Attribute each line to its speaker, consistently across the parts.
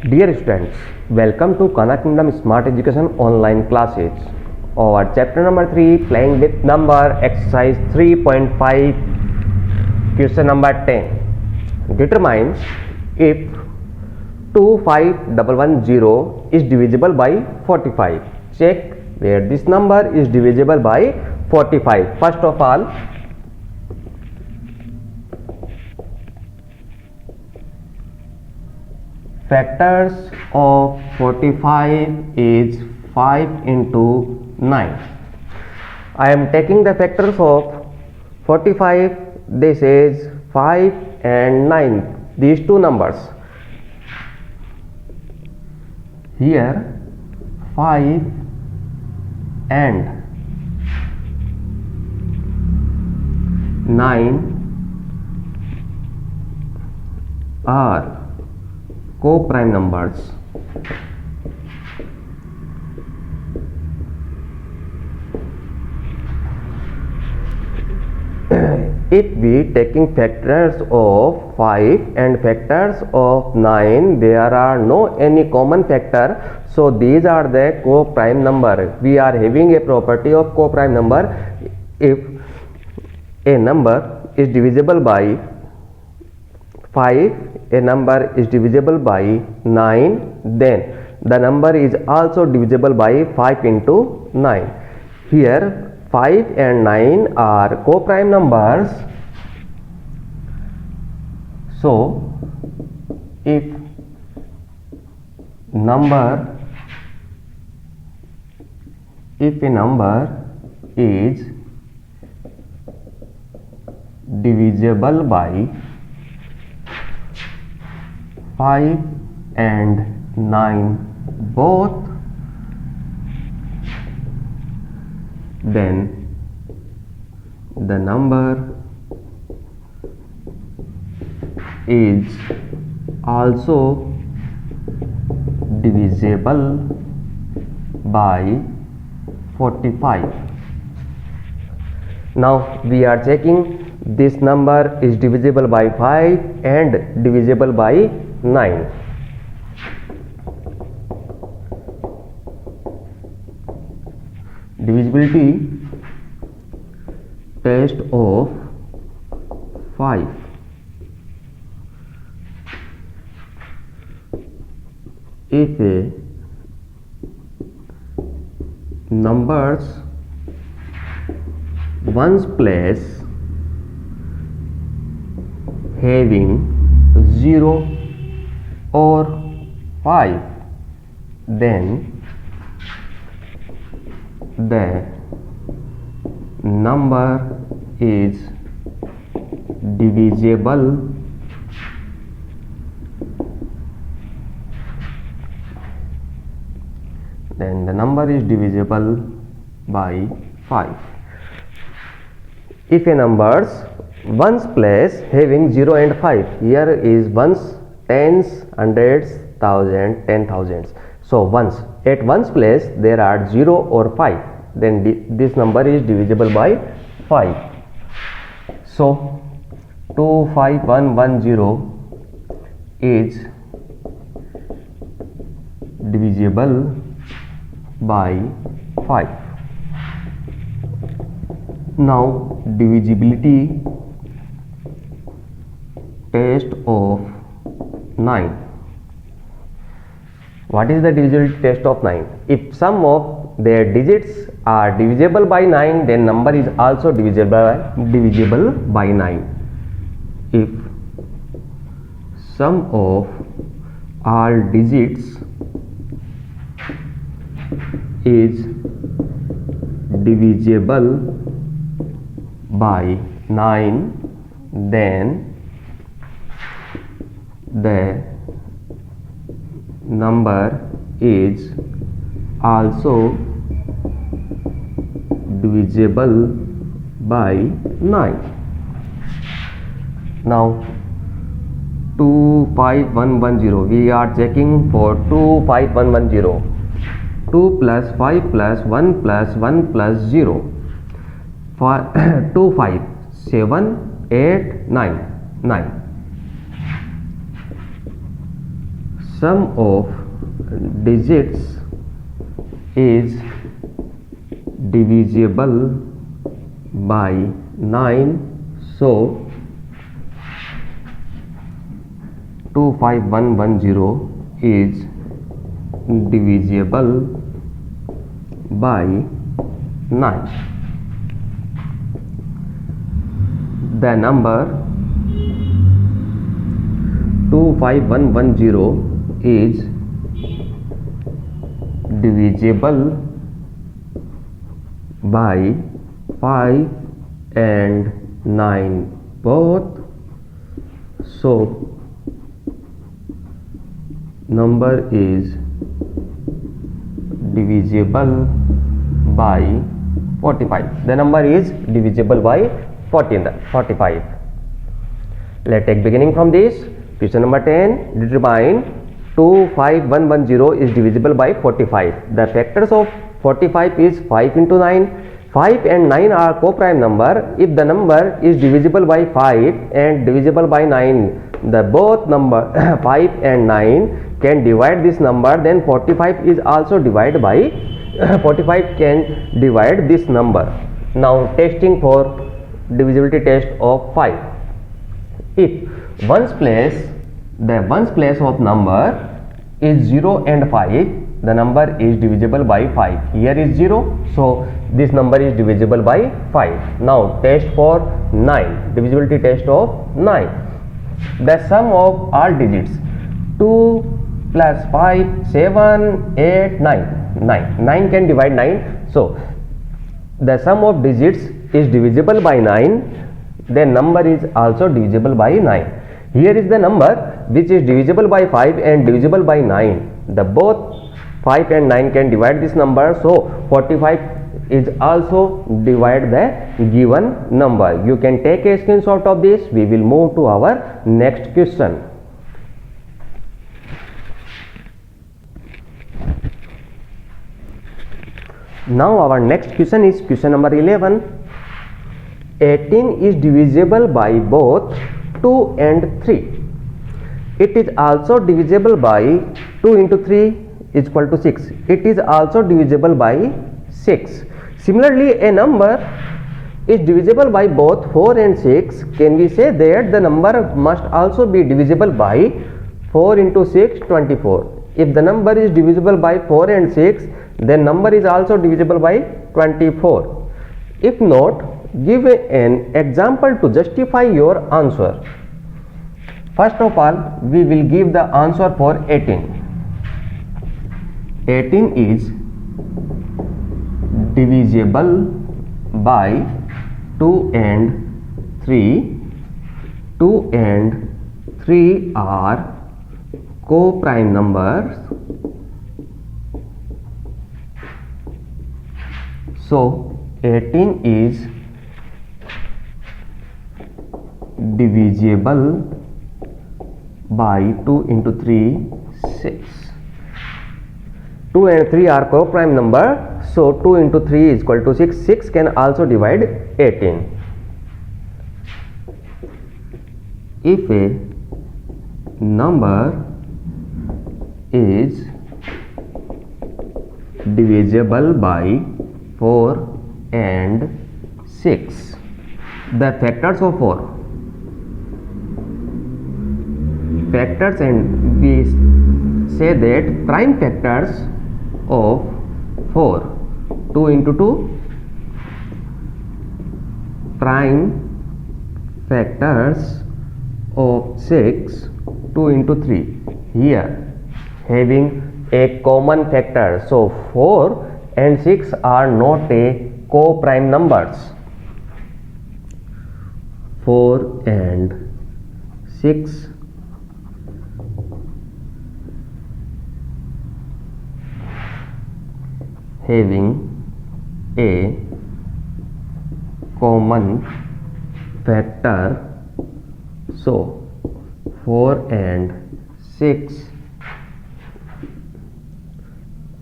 Speaker 1: Dear students, welcome to Kana Kingdom Smart Education online classes. Our chapter number 3, playing with number, exercise 3.5, question number 10. Determine if 25110 is divisible by 45. Check where this number is divisible by 45. First of all, factors of 45 is 5 into 9. I am taking the factors of 45. This is 5 and 9. These two numbers. Here 5 and 9 are co-prime numbers. If we taking factors of 5 and factors of 9, there are no any common factor, so these are the co-prime number. We are having a property of co-prime number. If a number is divisible by 5, a number is divisible by 9, then the number is also divisible by 5 into 9. Here 5 and 9 are co-prime numbers. So if a number is divisible by 5 and 9 both, then the number is also divisible by 45. Now we are checking this number is divisible by 5 and divisible by 9. Divisibility test of 5. If a numbers ones place having 0 or 5, then the number is divisible by 5. If a numbers ones place having 0 and 5, here is ones, tens, hundreds, thousand, 10,000s. So ones, at ones place there are 0 or 5, then this number is divisible by 5. So 25110 is divisible by 5. Now divisibility test of 9. What is the divisibility test of 9? If some of their digits are divisible by 9, then number is also divisible by 9. If sum of all digits is divisible by 9, then the number is also divisible by 9. Now 25110, we are checking for 25110. 2 plus 5 plus 1 plus 1 plus 0. 2 5 7 8 9 9 sum of digits is divisible by 9. So 25110 is divisible by 9. The number 25110 is divisible by 5 and 9 both. So number is divisible by 45. The number is divisible by 45. Let's take beginning from this. Question number 10. Determine 25110 is divisible by 45. The factors of 45 is 5 into 9. 5 and 9 are co-prime number. If the number is divisible by 5 and divisible by 9, the both number 5 and 9 can divide this number, then 45 is also divided by 45 can divide this number. Now testing for divisibility test of 5. If ones place of number is 0 and 5, the number is divisible by 5. Here is 0, so this number is divisible by 5. Now test for 9, divisibility test of 9. The sum of all digits 2 plus 5, 7, 8, 9. 9 can divide 9. So the sum of digits is divisible by 9, then number is also divisible by 9. Here is the number which is divisible by 5 and divisible by 9. The both 5 and 9 can divide this number, so 45 is also divide the given number. You can take a screenshot of this. We will move to our next question. Now our next question is question number 11. 18 is divisible by both 2 and 3. It is also divisible by 2 into 3 is equal to 6. It is also divisible by 6. Similarly, a number is divisible by both 4 and 6. Can we say that the number must also be divisible by 4 into 6, 24. If the number is divisible by 4 and 6, then number is also divisible by 24. If not, give an example to justify your answer. First of all, we will give the answer for 18. 18 is divisible by 2 and 3. 2 and 3 are co-prime numbers. So 18 is divisible by 2 into 3, 6. 2 and 3 are co-prime number, so 2 into 3 is equal to 6. 6 can also divide 18. If a number is divisible by 4 and 6, the factors of 4 factors, and we say that prime factors of 4, 2 into 2, prime factors of 6, 2 into 3, here having a common factor. So 4 and 6 are not a co-prime numbers. 4 and 6 having a common factor, so 4 and 6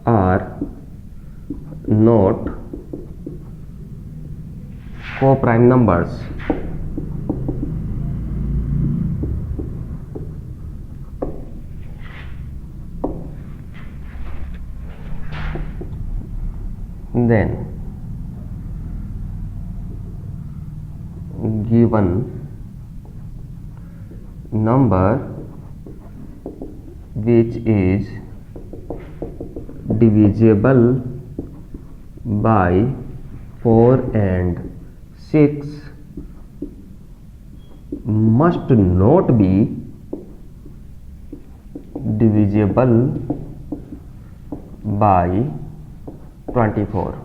Speaker 1: are not co-prime numbers. then given number which is divisible by 4 and 6 must not be divisible by 24.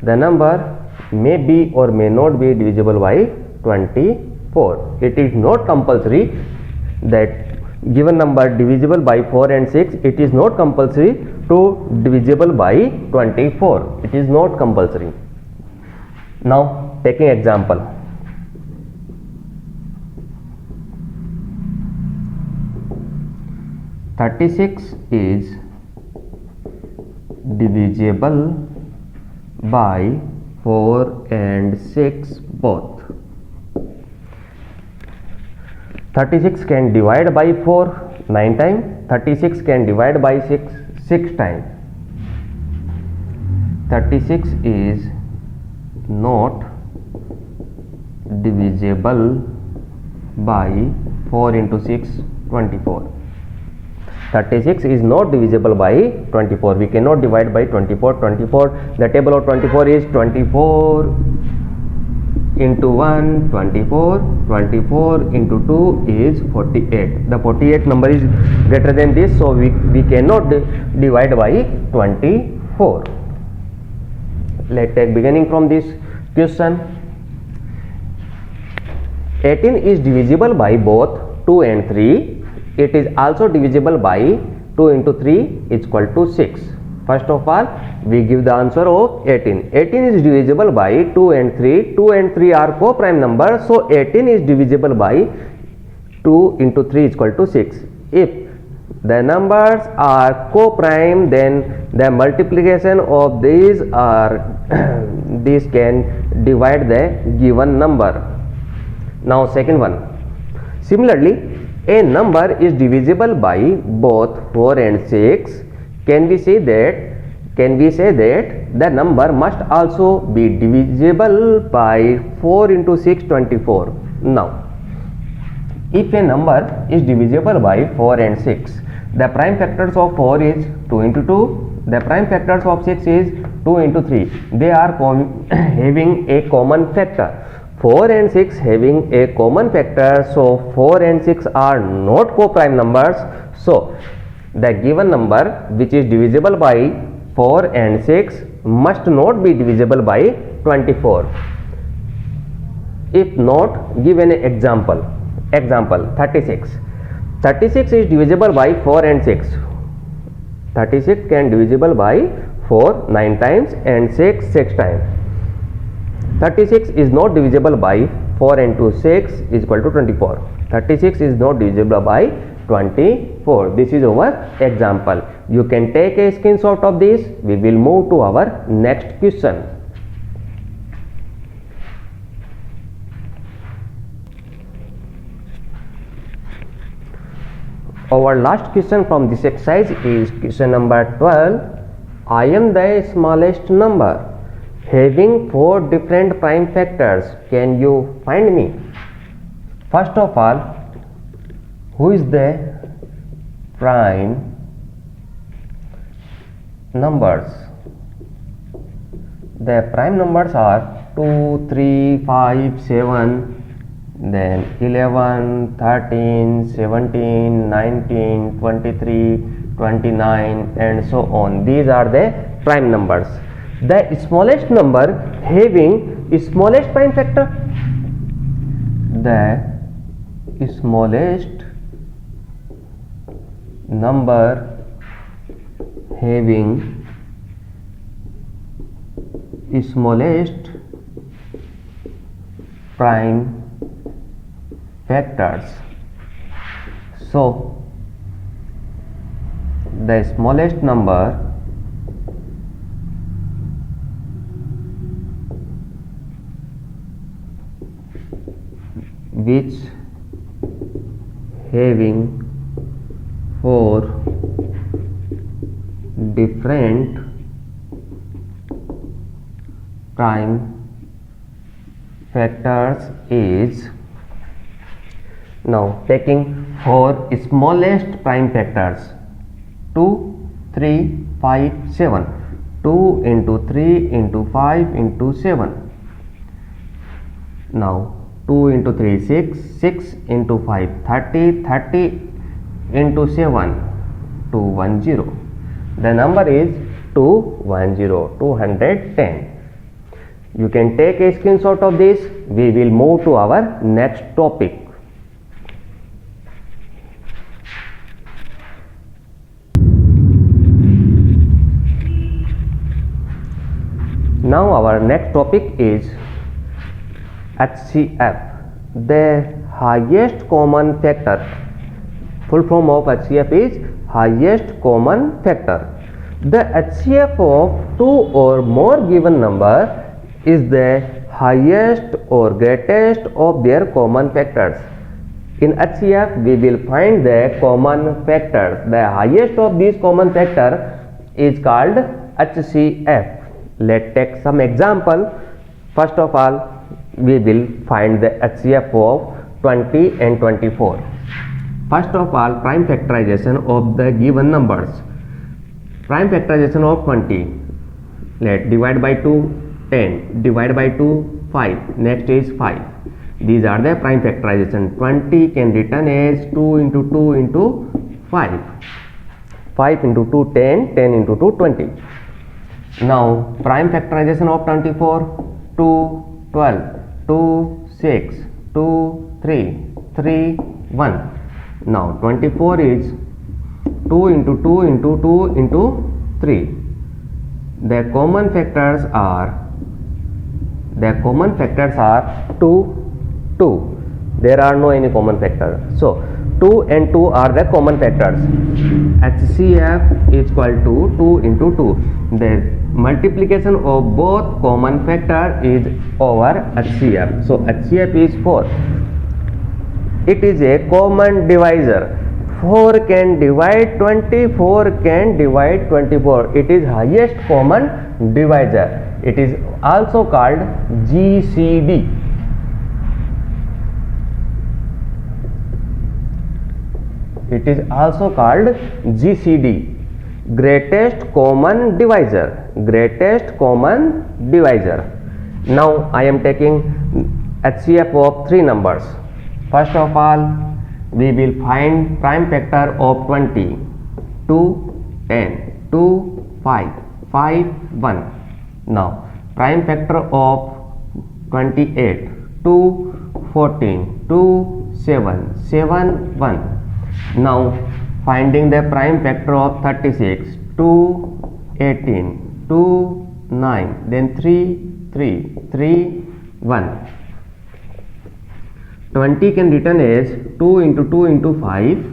Speaker 1: The number may be or may not be divisible by 24. It is not compulsory that given number divisible by 4 and 6. It is not compulsory to divisible by 24. It is not compulsory. Now taking example. 36 is divisible by 4 and 6 both. 36 can divide by 4 9 times. 36 can divide by 6 times. 36 is not divisible by 4 into 6 24. 36 is not divisible by 24. We cannot divide by 24. The table of 24 is 24 into 1 24. 24 into 2 is 48. The 48 number is greater than this, so we cannot divide by 24. Let's take beginning from this question. 18 is divisible by both 2 and 3. It is also divisible by 2 into 3 is equal to 6. First of all, we give the answer of 18. 18 is divisible by 2 and 3. 2 and 3 are co-prime numbers, so 18 is divisible by 2 into 3 is equal to 6. If the numbers are co-prime, then the multiplication of these are these can divide the given number. Now second one. Similarly, a number is divisible by both 4 and 6. Can we say that the number must also be divisible by 4 into 6 24. Now, if a number is divisible by 4 and 6, the prime factors of 4 is 2 into 2. The prime factors of 6 is 2 into 3. They are having a common factor. 4 and 6 having a common factor, so 4 and 6 are not co-prime numbers. So the given number which is divisible by 4 and 6 must not be divisible by 24. If not, give an example. Example 36. 36 is divisible by 4 and 6. 36 can divisible by 4 9 times and 6 times. 36 is not divisible by 4 into 6 is equal to 24. 36 is not divisible by 24. This is our example. You can take a screenshot of this. We will move to our next question. Our last question from this exercise is question number 12. I am the smallest number having 4 different prime factors. Can you find me? First of all, who is the prime numbers? The prime numbers are 2, 3, 5, 7, then 11, 13, 17, 19, 23, 29 and so on. These are the prime numbers. The smallest number having smallest prime factor. The smallest number having smallest prime factors. So the smallest number which having 4 different prime factors is, now taking four smallest prime factors, 2, 3, 5, 7, 2 into 3 into 5 into 7. Now 2 into 3 6, 6 into 5 30, 30 into 7 210. The number is 210, 210. You can take a screenshot of this. We will move to our next topic. Now our next topic is HCF, the highest common factor. Full form of HCF is highest common factor. The HCF of two or more given number is the highest or greatest of their common factors. In HCF we will find the common factors. The highest of these common factor is called HCF. Let's take some example. First of all, we will find the HCF of 20 and 24. First of all, prime factorization of the given numbers. Prime factorization of 20. Let divide by 2, 10. Divide by 2, 5. Next is 5. These are the prime factorization. 20 can written as 2 into 2 into 5. 5 into 2, 10. 10 into 2, 20. Now, prime factorization of 24. 2, 12. 2, 6. 2, 3. 3, 1. Now, 24 is 2 into 2 into 2 into 3. The common factors are 2, 2. There are no any common factor. So 2 and 2 are the common factors. HCF is equal to 2 into 2. The multiplication of both common factor is over HCF. So HCF is 4. It is a common divisor. 4 can divide 20, 4 can divide 24. It is highest common divisor. It is also called GCD. It is also called GCD, greatest common divisor. Greatest common divisor. Now I am taking HCF of 3 numbers. First of all, we will find prime factor of 20, 2, 10, 2, 5, 5, 1. Now, prime factor of 28, 2, 14, 2, 7, 7, 1. Now, finding the prime factor of 36, 2, 18, 2, 9, then 3, 3, 3, 1. 20 can written as 2 into 2 into 5,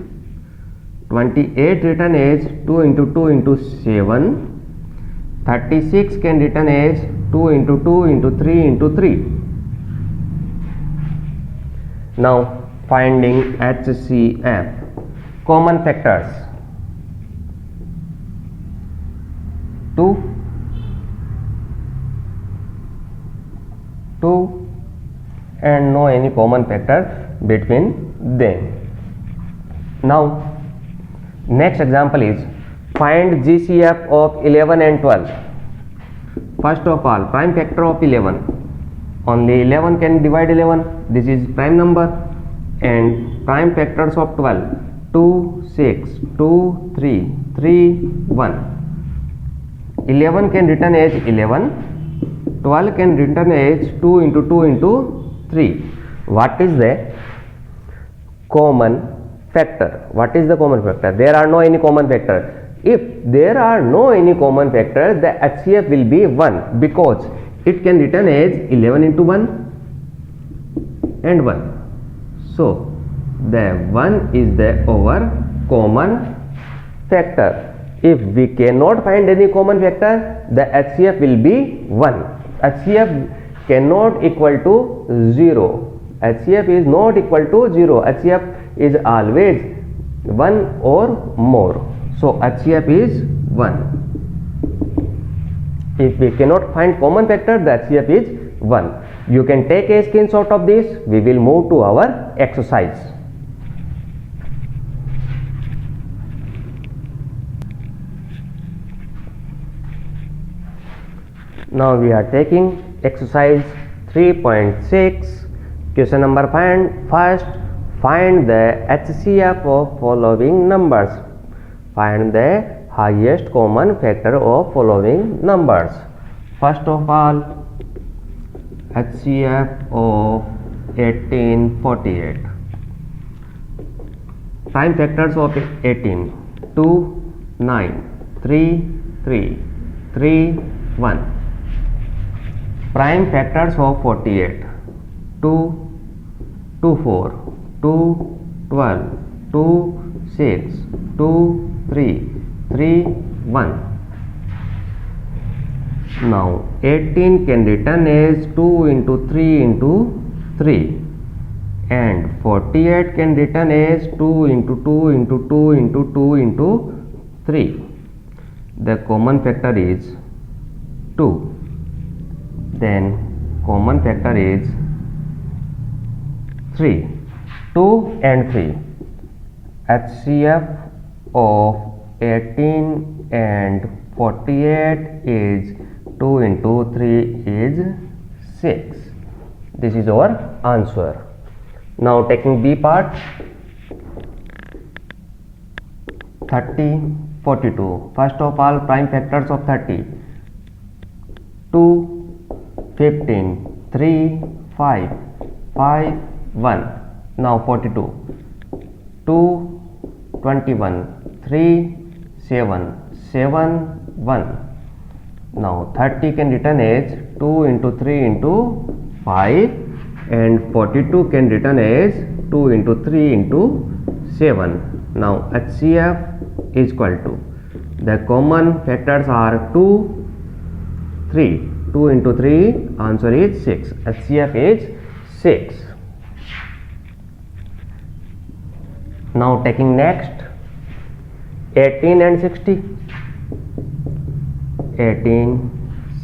Speaker 1: 28 written as 2 into 2 into 7, 36 can written as 2 into 2 into 3 into 3. Now finding HCF, common factors, 2, 2 and no any common factor between them. Now next example is find GCF of 11 and 12. First of all, prime factor of 11. Only 11 can divide 11. This is prime number. And prime factors of 12. 2, 6, 2, 3, 3, 1. 11 can written as 11. 12 can written as 2 into 2 into 3. What is the common factor? What is the common factor? There are no any common factor. If there are no any common factor, the HCF will be 1 because it can written as 11 into 1 and 1. So the 1 is the over common factor. If we cannot find any common factor, the HCF will be 1. HCF cannot equal to 0. HCF is not equal to 0. HCF is always 1 or more. So HCF is 1. If we cannot find common factor, the HCF is 1. You can take a screenshot of this. We will move to our exercise. Now we are taking exercise 3.6. Question number first. Find the HCF of following numbers. Find the highest common factor of following numbers. First of all, HCF of 1848. Prime factors of 18: 2, 9, 3, 3, 3, 1. Prime factors of 48: 2, 2, 4, 2, 12, 2, 6, 2, 3, 3, 1. Now 18 can written as 2 into 3 into 3, and 48 can written as 2 into 2 into 2 into 2 into 3. The common factor is 2. Then common factor is 3. 2 and 3. HCF of 18 and 48 is 2 into 3 is 6. This is our answer. Now taking B part, 30, 42. First of all, prime factors of 30: 2, 15, 3, 5, 5, 1. Now 42: 2, 21, 3, 7, 7, 1. Now 30 can written as 2 into 3 into 5, and 42 can written as 2 into 3 into 7. Now HCF is equal to, the common factors are 2, 3. 2 into 3, answer is 6. HCF is 6. Now taking next, 18 and 60. 18,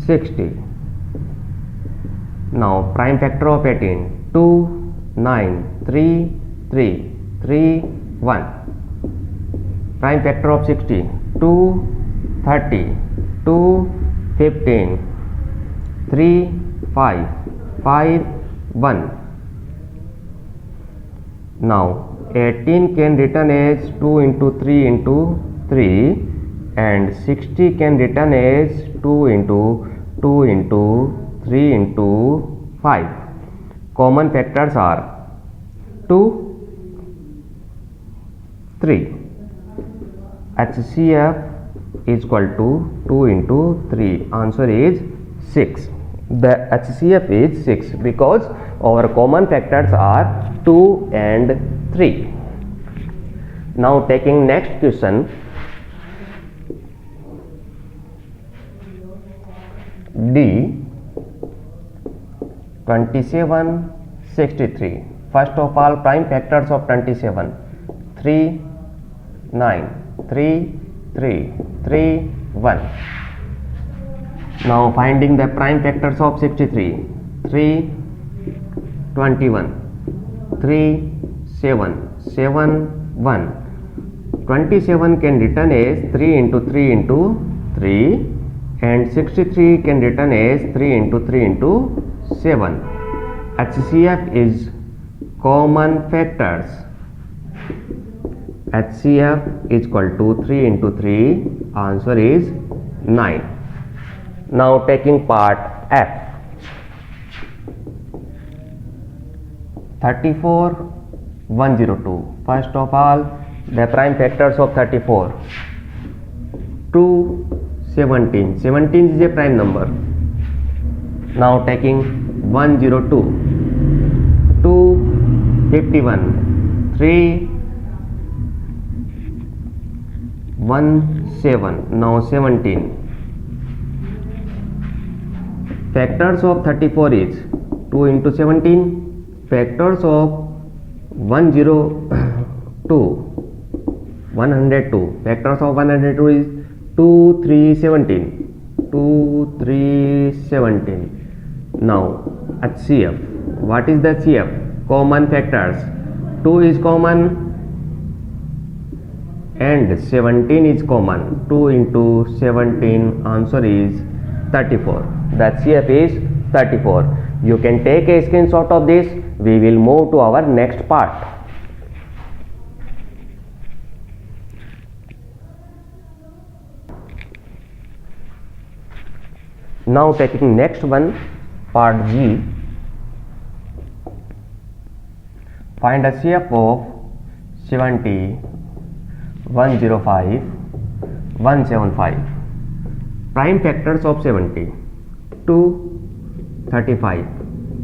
Speaker 1: 60. Now prime factor of 18: 2, 9, 3, 3, 3, 1. Prime factor of 60: 2, 30, 2, 15, 3, 5, 5, 1. Now 18 can written as 2 into 3 into 3, and 60 can written as 2 into 2 into 3 into 5. Common factors are 2, 3. HCF is equal to 2 into 3. Answer is 6. The HCF is 6 because our common factors are 2 and 3. Now taking next question, D, 27, 63. First of all, prime factors of 27: 3, 9, 3, 3, 3, 1. Now finding the prime factors of 63: 3, 21, 3, 7, 7, 1. 27 can written as 3 into 3 into 3, and 63 can written as 3 into 3 into 7. HCF is common factors. HCF is equal to 3 into 3. Answer is 9. Now taking part F. 34, 102. First of all, the prime factors of 34: 2, 17. 17 is a prime number. Now taking 102, 2, 51, 3, 1, 7. Now 17. Factors of 34 is 2 into 17. Factors of 102, 102. Factors of 102 is 2, 3, 17. 2, 3, 17. Now HCF. What is the HCF? Common factors. 2 is common and 17 is common. 2 into 17, answer is 34. The HCF is 34. You can take a screenshot of this. We will move to our next part. Now taking next one, part G. Find HCF of 70, 105, 175. Prime factors of 70. 2, 35,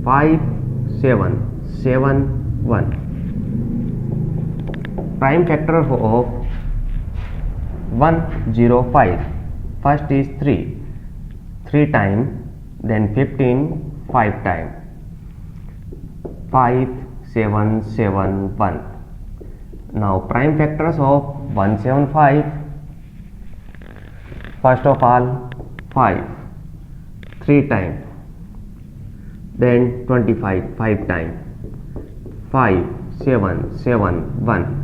Speaker 1: 5, 7, 7, 1. Prime factor of 105. First is 3. 3 times, then 15, 5 times. 5, 7, 7, 1. Now prime factors of 175. First of all 5. 3 times, then 25, 5 times. 5, 7, 7, 1.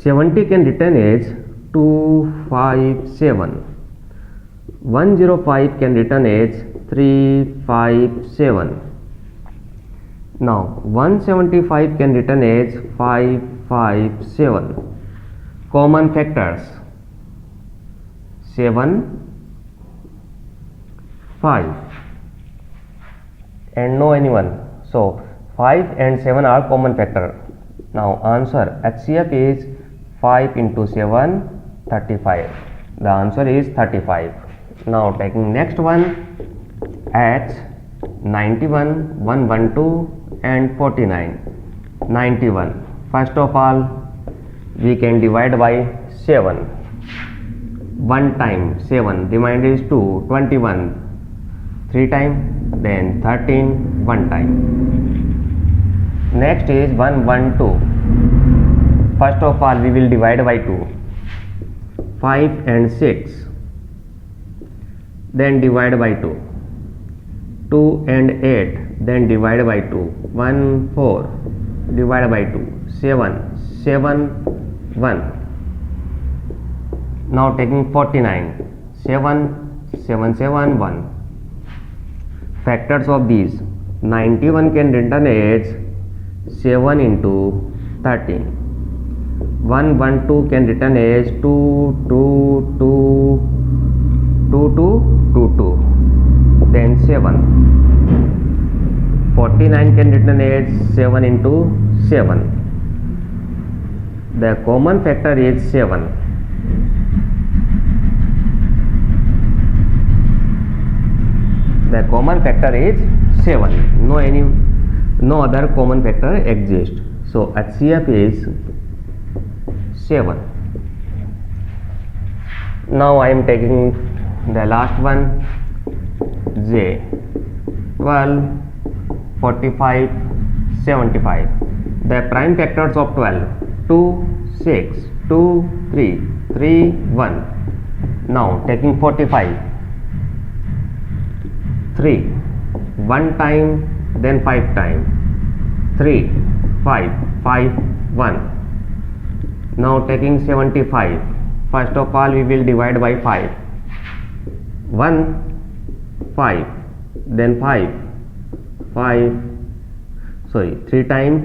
Speaker 1: 70 can written as 257. 105 can written as 357. Now 175 can written as 557. Common factors 7, 5 and no anyone. So 5 and 7 are common factor. Now answer HCF is 5 into 7, 35. The answer is 35. Now taking next one, H 91, 112 and 49. 91. First of all we can divide by 7. 1 time 7, remainder is 2, 21. 3 times, then 13, 1 time. Next is 112. First of all we will divide by 2. 5 and 6. Then divide by 2. 2 and 8. Then divide by 2. 1, 4. Divide by 2. 7, 7, 1. Now taking 49. 7, 7, 7, 1. Factors of these. 91 can written as 7 into 13. 112 can written as 2, 2, 2, 2, 2, 2, 2. Then 7. 49 can written as 7 into 7. The common factor is 7. The common factor is 7. No other common factor exists. So HCF is 7. Now I am taking the last one, J 12, 45, 75. The prime factors of 12, 2, 6, 2, 3, 3, 1. Now taking 45. 3, 1 time, then 5 time. 3, 5, 5, 1. Now taking 75. First of all we will divide by 5. 1, 5, then 5, 3 times,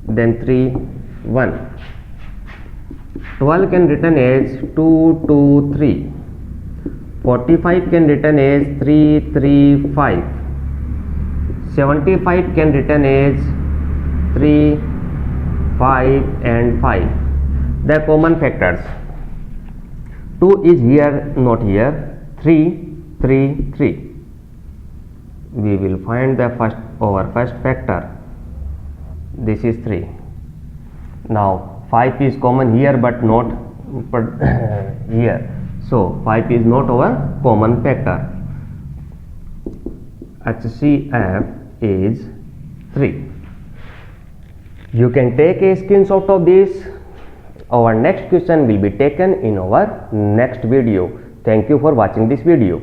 Speaker 1: then 3, 1. 12 can written as 2, 2, 3. 45 can written as 3, 3, 5. 75 can written as 3, 5 and 5. The common factors. 2 is here, not here. 3, 3, 3. We will find the first factor. This is 3. Now 5 is common here but not here. So 5 is not our common factor. HCF is 3. You can take a screenshot of this Our next question will be taken in our next video. Thank you for watching this video.